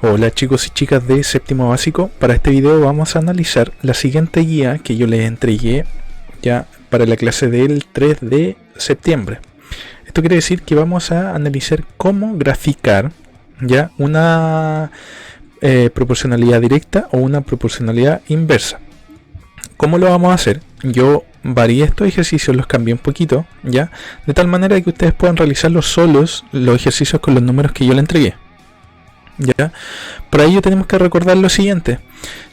Hola chicos y chicas de séptimo básico, para este video vamos a analizar la siguiente guía que yo les entregué ya para la clase del 3 de septiembre. Esto quiere decir que vamos a analizar cómo graficar ya una proporcionalidad directa o una proporcionalidad inversa. ¿Cómo lo vamos a hacer? Yo varié estos ejercicios, los cambié un poquito, ya, de tal manera que ustedes puedan realizarlos solos, los ejercicios con los números que yo les entregué. ¿Ya? Para ello tenemos que recordar lo siguiente,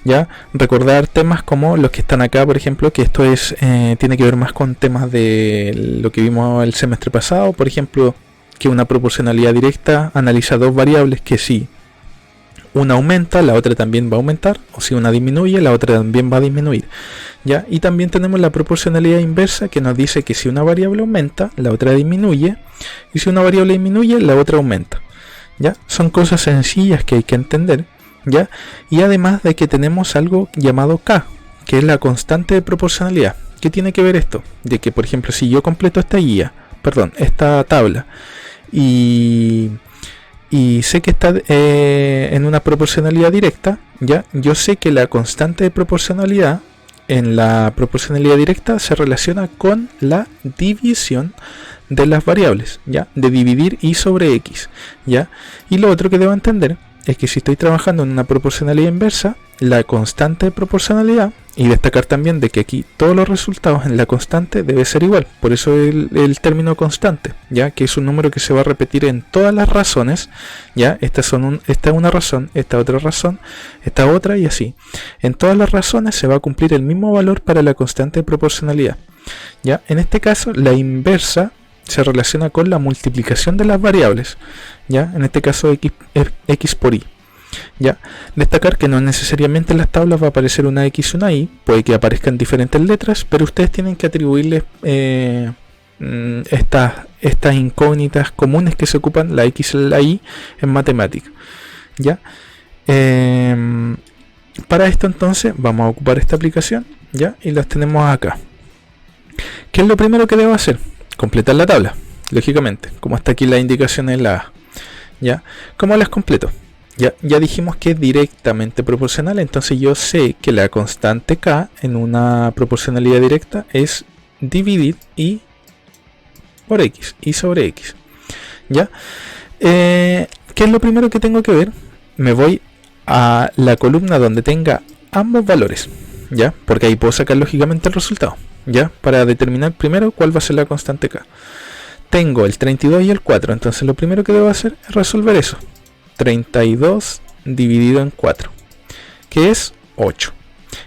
¿ya? Recordar temas como los que están acá, por ejemplo, que esto es tiene que ver más con temas de lo que vimos el semestre pasado, por ejemplo, que una proporcionalidad directa analiza dos variables que si una aumenta, la otra también va a aumentar, o si una disminuye, la otra también va a disminuir, ¿ya? Y también tenemos la proporcionalidad inversa, que nos dice que si una variable aumenta, la otra disminuye, y si una variable disminuye, la otra aumenta. ¿Ya? Son cosas sencillas que hay que entender, ¿ya? Y además de que tenemos algo llamado K, que es la constante de proporcionalidad. ¿Qué tiene que ver esto? De que, por ejemplo, si yo completo esta tabla, y sé que está en una proporcionalidad directa, ¿ya? Yo sé que la constante de proporcionalidad en la proporcionalidad directa se relaciona con la división de las variables, ¿ya? De dividir y sobre x, ¿ya? Y lo otro que debo entender es que si estoy trabajando en una proporcionalidad inversa, la constante de proporcionalidad, y destacar también de que aquí todos los resultados en la constante debe ser igual, por eso el término constante, ¿ya? Que es un número que se va a repetir en todas las razones, ¿ya? Esta es una razón, esta otra razón, esta otra y así. En todas las razones se va a cumplir el mismo valor para la constante de proporcionalidad, ¿ya? En este caso, la inversa se relaciona con la multiplicación de las variables, ¿ya? En este caso x por y, ¿ya? Destacar que no necesariamente en las tablas va a aparecer una x y una y, puede que aparezcan diferentes letras, pero ustedes tienen que atribuirles estas incógnitas comunes que se ocupan, la x y la y, en matemática, ¿ya? Para esto entonces vamos a ocupar esta aplicación, ¿ya? Y las tenemos acá. ¿Qué es lo primero que debo hacer? Completar la tabla, lógicamente, como está aquí la indicación en la A, ¿ya? ¿Cómo las completo? Ya dijimos que es directamente proporcional, entonces yo sé que la constante K en una proporcionalidad directa es dividir y por x, y sobre x, ¿ya? ¿Qué es lo primero que tengo que ver? Me voy a la columna donde tenga ambos valores, ¿ya? Porque ahí puedo sacar lógicamente el resultado, ¿ya? Para determinar primero cuál va a ser la constante K. Tengo el 32 y el 4, entonces lo primero que debo hacer es resolver eso. 32 dividido en 4, que es 8.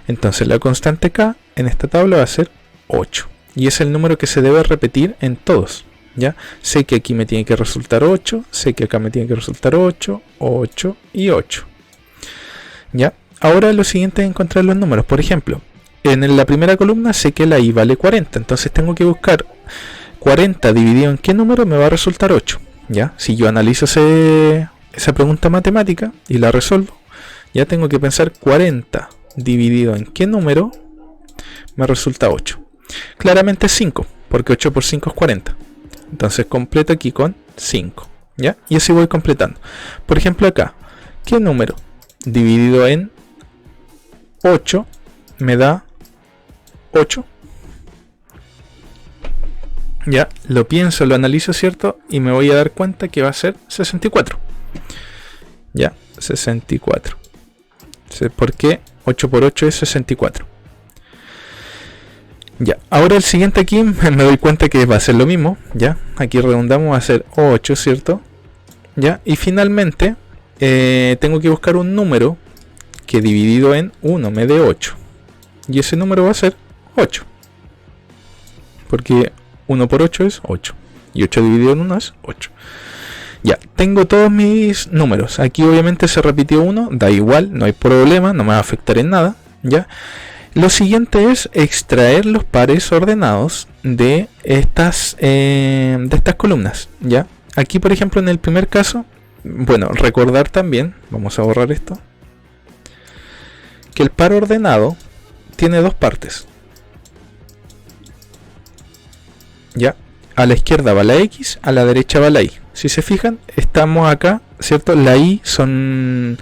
Entonces la constante K en esta tabla va a ser 8. Y es el número que se debe repetir en todos, ¿ya? Sé que aquí me tiene que resultar 8, sé que acá me tiene que resultar 8, 8 y 8. ¿Ya? Ahora lo siguiente es encontrar los números. Por ejemplo, en la primera columna sé que la i vale 40, entonces tengo que buscar 40 dividido en qué número me va a resultar 8, ¿ya? Si yo analizo esa pregunta matemática y la resuelvo, ya tengo que pensar 40 dividido en qué número me resulta 8. Claramente es 5, porque 8 por 5 es 40. Entonces completo aquí con 5, ¿ya? Y así voy completando. Por ejemplo acá, ¿qué número dividido en 8 me da 8? Ya, lo pienso, lo analizo, ¿cierto? Y me voy a dar cuenta que va a ser 64. Ya, 64. ¿Por qué? 8 por 8 es 64. Ya, ahora el siguiente aquí me doy cuenta que va a ser lo mismo. Ya, aquí redondamos, va a ser 8, ¿cierto? Ya, y finalmente tengo que buscar un número que dividido en 1 me dé 8. Y ese número va a ser 8. Porque 1 por 8 es 8. Y 8 dividido en 1 es 8. Ya, tengo todos mis números. Aquí obviamente se repitió 1, da igual, no hay problema, no me va a afectar en nada, ¿ya? Lo siguiente es extraer los pares ordenados de estas columnas, ¿ya? Aquí, por ejemplo, en el primer caso, bueno, recordar también, vamos a borrar esto, que el par ordenado tiene dos partes, ¿ya? A la izquierda va la X, a la derecha va la Y. Si se fijan, estamos acá ¿cierto? La Y son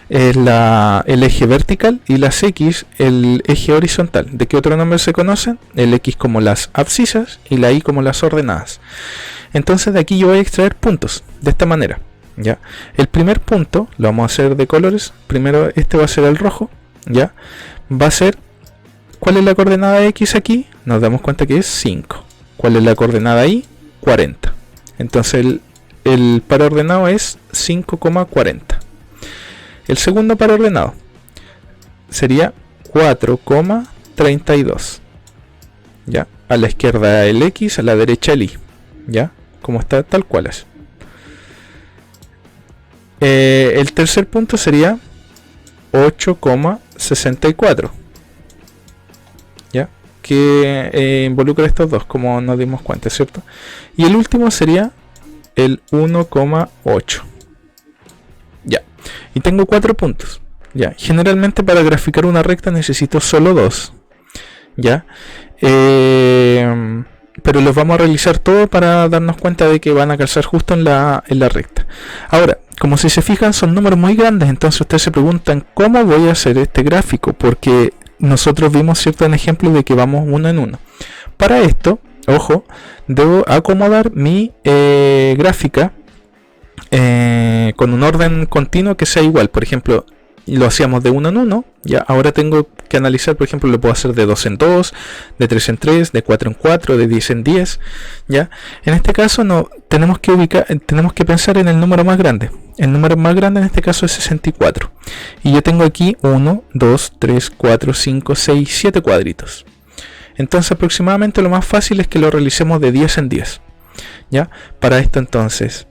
el eje vertical y las X el eje horizontal. ¿De qué otro nombre se conocen? El X como las abscisas y la Y como las ordenadas. Entonces de aquí yo voy a extraer puntos de esta manera, ¿ya? El primer punto lo vamos a hacer de colores. Primero este va a ser el rojo, ¿ya? Va a ser, ¿cuál es la coordenada X aquí? Nos damos cuenta que es 5. ¿Cuál es la coordenada Y? 40. Entonces el par ordenado es 5,40. El segundo par ordenado sería 4,32. ¿Ya? A la izquierda el X, a la derecha el Y. ¿Ya? Como está tal cual es. El tercer punto sería 8,64. ¿Ya? Que involucra estos dos, como nos dimos cuenta, ¿cierto? Y el último sería el 1,8. Ya. Y tengo 4 puntos. Ya. Generalmente para graficar una recta necesito solo 2. Ya. Pero los vamos a realizar todos para darnos cuenta de que van a calzar justo en la recta. Ahora, como si se fijan, son números muy grandes. Entonces ustedes se preguntan, ¿cómo voy a hacer este gráfico? Porque nosotros vimos cierto ejemplo de que vamos uno en uno. Para esto, ojo, debo acomodar mi gráfica con un orden continuo que sea igual. Por ejemplo, lo hacíamos de 1 en 1, ya ahora tengo que analizar, por ejemplo, lo puedo hacer de 2 en 2, de 3 en 3, de 4 en 4, de 10 en 10, ya. En este caso no tenemos que pensar en el número más grande. El número más grande en este caso es 64. Y yo tengo aquí 1, 2, 3, 4, 5, 6, 7 cuadritos. Entonces aproximadamente lo más fácil es que lo realicemos de 10 en 10. ¿Ya? Para esto entonces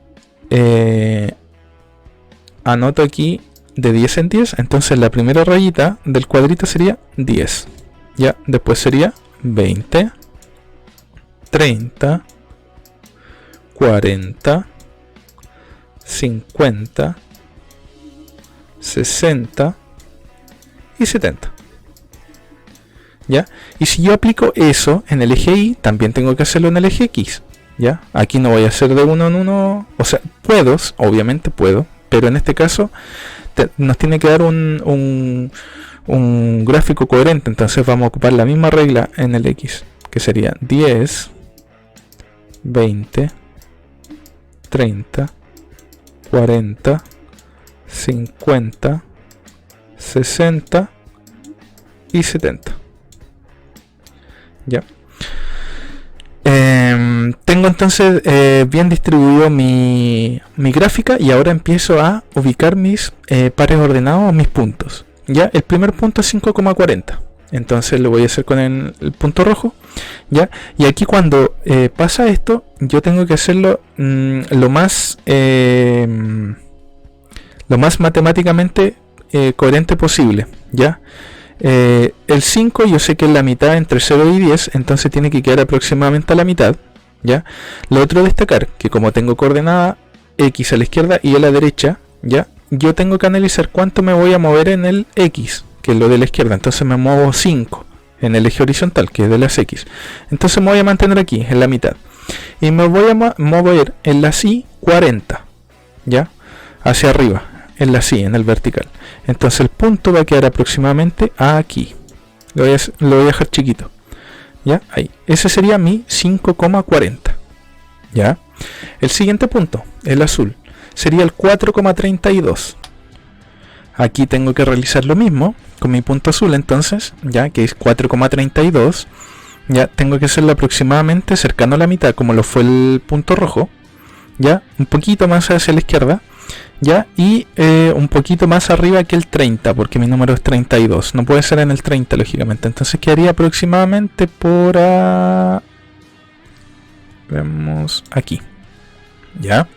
anoto aquí de 10 en 10. Entonces la primera rayita del cuadrito sería 10. ¿Ya? Después sería 20, 30, 40, 50, 60 y 70. ¿Ya? Y si yo aplico eso en el eje Y, también tengo que hacerlo en el eje X. ¿Ya? Aquí no voy a hacer de uno en uno. O sea, puedo, obviamente puedo, pero en este caso nos tiene que dar un gráfico coherente. Entonces vamos a ocupar la misma regla en el X, que sería 10, 20, 30, 40, 50, 60 y 70. Ya. Tengo entonces bien distribuido mi gráfica y ahora empiezo a ubicar mis pares ordenados o mis puntos. Ya, el primer punto es 5,40. Entonces lo voy a hacer con el punto rojo. Ya, y aquí cuando pasa esto, yo tengo que hacerlo lo más matemáticamente coherente posible. Ya. El 5 yo sé que es la mitad entre 0 y 10, entonces tiene que quedar aproximadamente a la mitad. ¿Ya? Lo otro destacar que como tengo coordenada X a la izquierda y a la derecha, ¿ya? Yo tengo que analizar cuánto me voy a mover en el X, que es lo de la izquierda. Entonces me muevo 5 en el eje horizontal, que es de las X. Entonces me voy a mantener aquí en la mitad y me voy a mover en la Y 40, ¿ya? Hacia arriba, en la Y, en el vertical. Entonces el punto va a quedar aproximadamente aquí. Lo voy a dejar chiquito. ¿Ya? Ahí. Ese sería mi 5,40. ¿Ya? El siguiente punto, el azul, sería el 4,32. Aquí tengo que realizar lo mismo con mi punto azul, entonces, ya que es 4,32. Ya tengo que hacerlo aproximadamente cercano a la mitad, como lo fue el punto rojo. Ya, un poquito más hacia la izquierda. Ya, y un poquito más arriba que el 30, porque mi número es 32. No puede ser en el 30, lógicamente. Entonces quedaría aproximadamente por vemos aquí. Ya.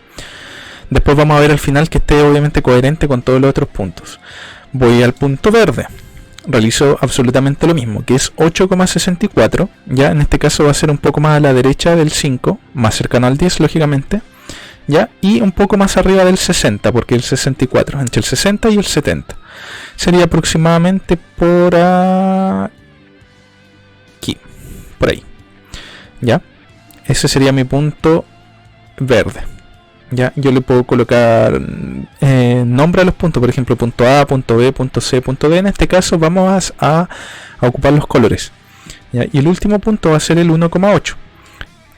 Después vamos a ver al final que esté obviamente coherente con todos los otros puntos. Voy al punto verde. Realizo absolutamente lo mismo, que es 8,64. Ya, en este caso va a ser un poco más a la derecha del 5, más cercano al 10, lógicamente. ¿Ya? Y un poco más arriba del 60, porque el 64, entre el 60 y el 70 sería aproximadamente por aquí, por ahí. ¿Ya? Ese sería mi punto verde. Ya, yo le puedo colocar nombre a los puntos, por ejemplo, punto A, punto B, punto C, punto D. En este caso vamos a ocupar los colores. ¿Ya? Y el último punto va a ser el 1,8.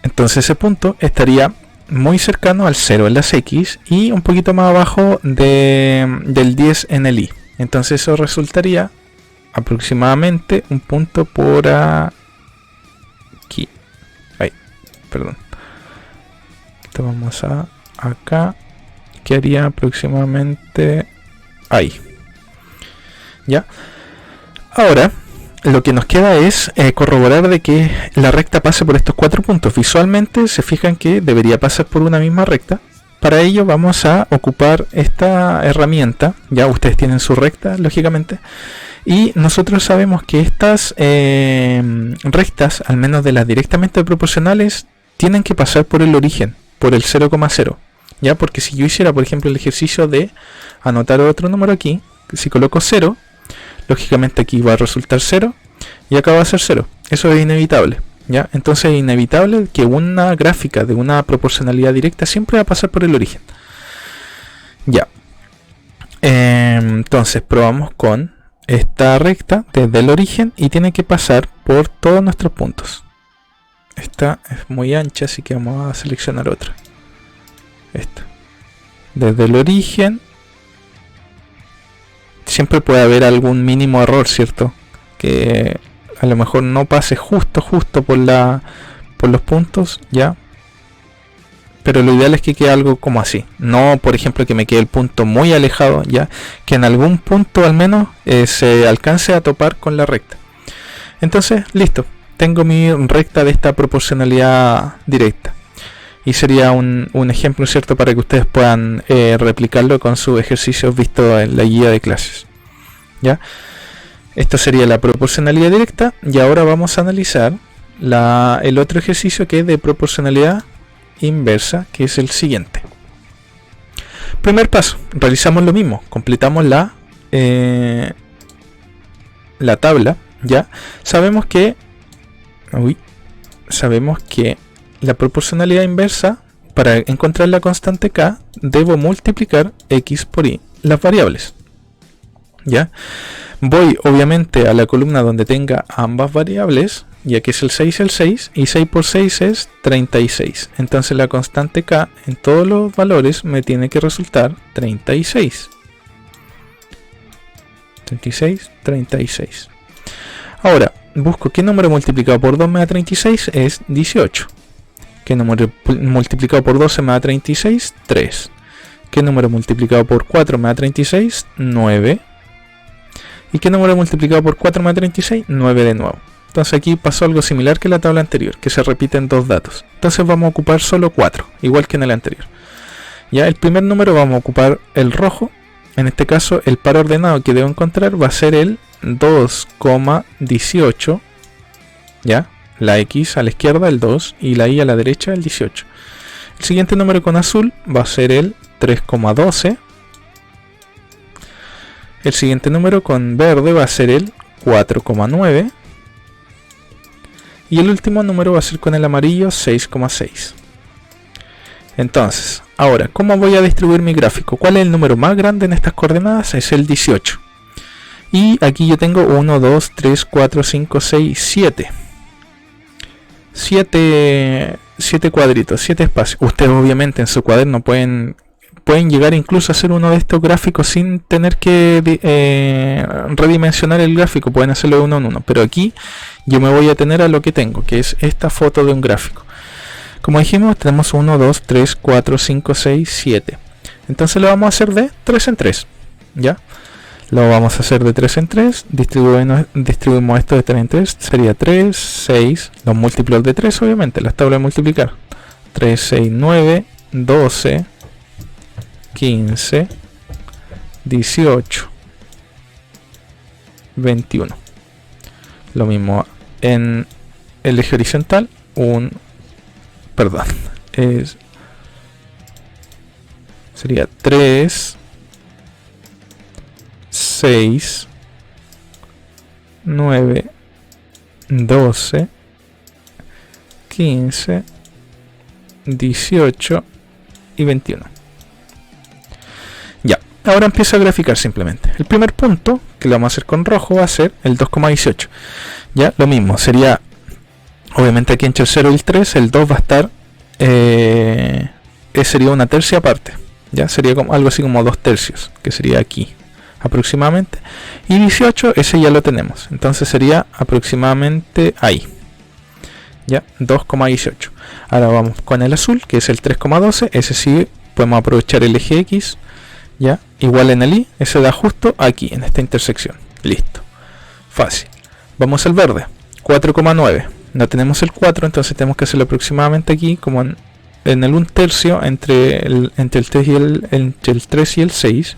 Entonces ese punto estaría muy cercano al 0 en las X y un poquito más abajo del 10 en el Y. Entonces eso resultaría aproximadamente un punto por aquí. Ahí, perdón. Esto vamos a acá, que haría aproximadamente ahí. Ya. Ahora lo que nos queda es corroborar de que la recta pase por estos 4 puntos. Visualmente se fijan que debería pasar por una misma recta. Para ello vamos a ocupar esta herramienta. Ya ustedes tienen su recta, lógicamente. Y nosotros sabemos que estas rectas, al menos de las directamente proporcionales, tienen que pasar por el origen, por el 0,0. Ya, porque si yo hiciera, por ejemplo, el ejercicio de anotar otro número aquí, si coloco 0, lógicamente aquí va a resultar 0 y acá va a ser 0. Eso es inevitable. ¿Ya? Entonces es inevitable que una gráfica de una proporcionalidad directa siempre va a pasar por el origen. Ya. Entonces probamos con esta recta desde el origen y tiene que pasar por todos nuestros puntos. Esta es muy ancha, así que vamos a seleccionar otra. Esta. Desde el origen siempre puede haber algún mínimo error, ¿cierto? Que a lo mejor no pase justo por los puntos, ya. Pero lo ideal es que quede algo como así. No, por ejemplo, que me quede el punto muy alejado, ya. Que en algún punto al menos se alcance a topar con la recta. Entonces, listo. Tengo mi recta de esta proporcionalidad directa. Y sería un ejemplo, ¿cierto? Para que ustedes puedan replicarlo con sus ejercicios vistos en la guía de clases. ¿Ya? Esto sería la proporcionalidad directa. Y ahora vamos a analizar el otro ejercicio, que es de proporcionalidad inversa, que es el siguiente. Primer paso, realizamos lo mismo. Completamos la tabla. ¿Ya? Sabemos que la proporcionalidad inversa, para encontrar la constante k, debo multiplicar x por y, las variables. ¿Ya? Voy obviamente a la columna donde tenga ambas variables, ya que es el 6 y 6 por 6 es 36. Entonces la constante k en todos los valores me tiene que resultar 36. 36. Ahora, busco qué número multiplicado por 2 me da 36, es 18. ¿Qué número multiplicado por 12 me da 36? 3. ¿Qué número multiplicado por 4 me da 36? 9. ¿Y qué número multiplicado por 4 me da 36? 9 de nuevo. Entonces aquí pasó algo similar que en la tabla anterior, que se repiten dos datos. Entonces vamos a ocupar solo 4, igual que en el anterior. Ya el primer número vamos a ocupar el rojo. En este caso el par ordenado que debo encontrar va a ser el 2,18. ¿Ya? La X a la izquierda, el 2, y la Y a la derecha, el 18. El siguiente número con azul va a ser el 3,12. El siguiente número con verde va a ser el 4,9. Y el último número va a ser con el amarillo, 6,6. Entonces, ahora, ¿cómo voy a distribuir mi gráfico? ¿Cuál es el número más grande en estas coordenadas? Es el 18. Y aquí yo tengo 1, 2, 3, 4, 5, 6, 7. 7 cuadritos, 7 espacios. Ustedes obviamente en su cuaderno pueden llegar incluso a hacer uno de estos gráficos sin tener que redimensionar el gráfico. Pueden hacerlo de uno en uno. Pero aquí yo me voy a tener a lo que tengo, que es esta foto de un gráfico. Como dijimos, tenemos 1, 2, 3, 4, 5, 6, 7. Entonces lo vamos a hacer de 3 en 3. ¿Ya? Lo vamos a hacer de 3 en 3. Distribuimos esto de 3 en 3. Sería 3, 6. Los múltiplos de 3, obviamente. Las tablas de multiplicar. 3, 6, 9, 12, 15, 18, 21. Lo mismo en el eje horizontal. Sería 3, 6, 9, 12, 15, 18, y 21. Ya, ahora empiezo a graficar simplemente. El primer punto, que lo vamos a hacer con rojo, va a ser el 2,18. Ya, lo mismo, sería, obviamente aquí entre el 0 y el 3, el 2 va a estar, sería una tercia parte. Ya, sería como, algo así como 2 tercios, que sería aquí, aproximadamente. Y 18, ese ya lo tenemos, entonces sería aproximadamente ahí. Ya, 2,18. Ahora vamos con el azul, que es el 3,12. Ese sí podemos aprovechar el eje X. Ya, igual en el Y, ese da justo aquí, en esta intersección. Listo, fácil. Vamos al verde, 4,9. No tenemos el 4, entonces tenemos que hacerlo aproximadamente aquí, como en el 1/3 entre el 3 y el 6.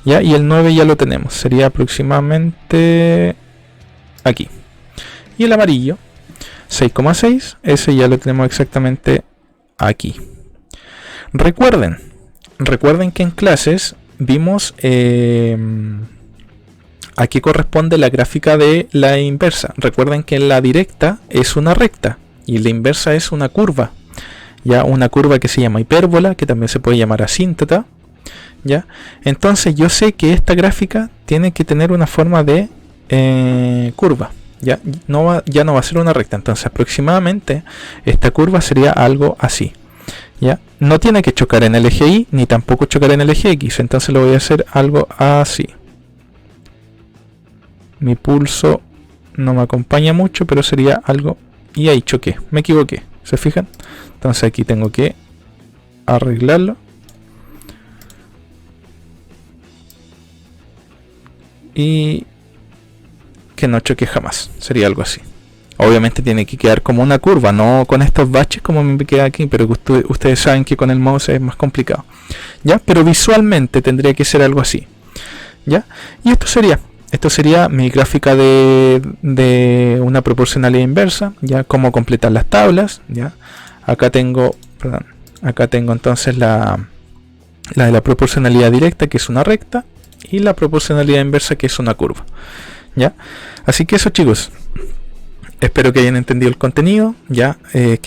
Ya, y el 9 ya lo tenemos, sería aproximadamente aquí. Y el amarillo, 6,6, ese ya lo tenemos exactamente aquí. Recuerden que en clases vimos a qué corresponde la gráfica de la inversa. Recuerden que la directa es una recta y la inversa es una curva. Ya, una curva que se llama hipérbola, que también se puede llamar asíntota. Ya, entonces yo sé que esta gráfica tiene que tener una forma de curva. Ya no va a ser una recta, entonces aproximadamente esta curva sería algo así. Ya, no tiene que chocar en el eje Y ni tampoco chocar en el eje X, entonces lo voy a hacer algo así. Mi pulso no me acompaña mucho, pero sería algo, y ahí choqué, me equivoqué, ¿se fijan? Entonces aquí tengo que arreglarlo y que no choque jamás, sería algo así. Obviamente tiene que quedar como una curva, no con estos baches como me queda aquí, pero que ustedes saben que con el mouse es más complicado. Ya, pero visualmente tendría que ser algo así. Ya, y esto sería mi gráfica de una proporcionalidad inversa. Ya, cómo completar las tablas. Ya, acá tengo entonces la de la proporcionalidad directa, que es una recta, y la proporcionalidad inversa, que es una curva. Ya, así que eso, chicos, espero que hayan entendido el contenido. Ya, que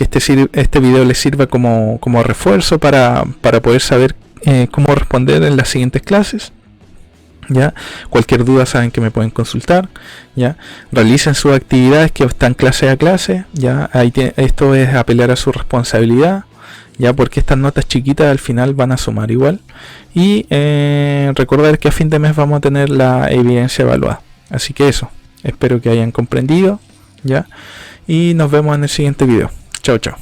este video les sirva como refuerzo para poder saber cómo responder en las siguientes clases. Ya, cualquier duda saben que me pueden consultar. Ya, realicen sus actividades que están clase a clase. Ya, esto es apelar a su responsabilidad. Ya, porque estas notas chiquitas al final van a sumar igual. Y recordar que a fin de mes vamos a tener la evidencia evaluada. Así que eso, espero que hayan comprendido. Ya, y nos vemos en el siguiente video. Chao, chao.